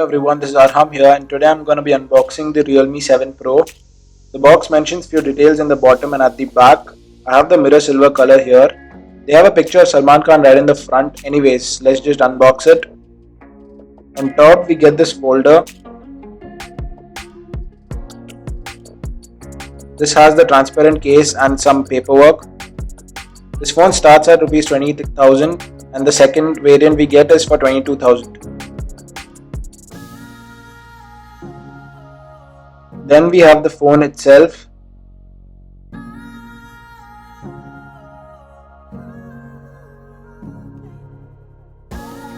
Hello everyone, this is Arham here and today I'm going to be unboxing the Realme 7 Pro. The box mentions few details in the bottom and at the back. I have the mirror silver color here. They have a picture of Salman Khan right in the front. Anyways, let's just unbox it. On top we get this folder. This has the transparent case and some paperwork. This phone starts at Rs 20,000 and the second variant we get is for 22,000. Then we have the phone itself.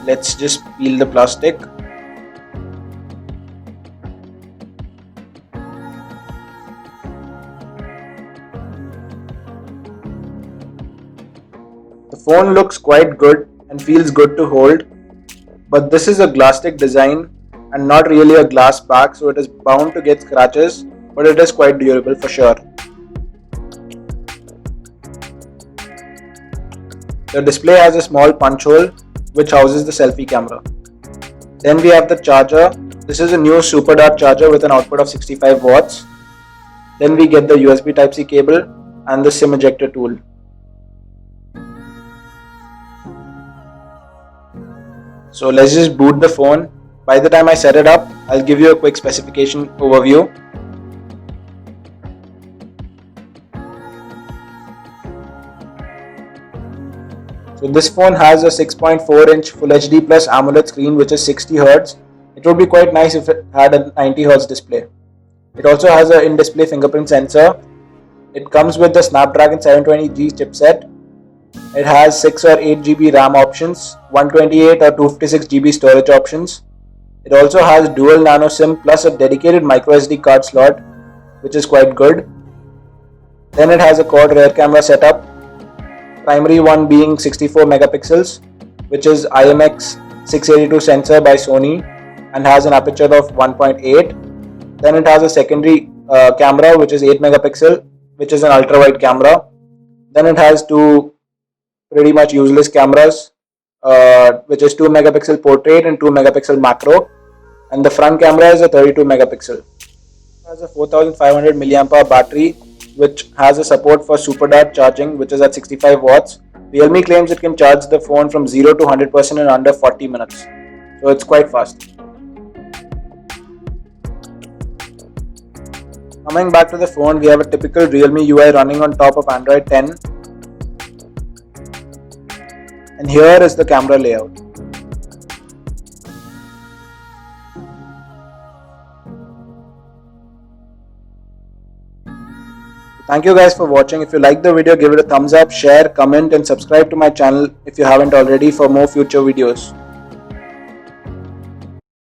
Let's just peel the plastic. The phone looks quite good and feels good to hold, but this is a glass-stick design and not really a glass back, so it is bound to get scratches, but it is quite durable for sure. The display has a small punch hole which houses the selfie camera. Then we have the charger. This is a new super dart charger with an output of 65 watts. Then we get the USB Type-C cable and the SIM ejector tool. So let's just boot the phone. By the time I set it up, I'll give you a quick specification overview. So this phone has a 6.4-inch Full HD plus AMOLED screen which is 60 Hz. It would be quite nice if it had a 90 Hz display. It also has an in-display fingerprint sensor. It comes with the Snapdragon 720G chipset. It has 6 or 8 GB RAM options, 128 or 256 GB storage options. It also has dual nano SIM plus a dedicated microSD card slot, which is quite good. Then it has a quad rear camera setup, primary one being 64 megapixels, which is IMX 682 sensor by Sony and has an aperture of 1.8. Then it has a secondary camera which is 8 megapixel, which is an ultra wide camera. Then it has two pretty much useless cameras, which is 2 megapixel portrait and 2 megapixel macro, and the front camera is a 32 megapixel. It has a 4500 mAh battery which has a support for super dart charging which is at 65 watts. Realme claims it can charge the phone from 0 to 100% in under 40 minutes, so it's quite fast. Coming back to the phone, we have a typical Realme UI running on top of Android 10. And here is the camera layout. Thank you guys for watching. If you like the video, give it a thumbs up, share, comment and subscribe to my channel if you haven't already for more future videos.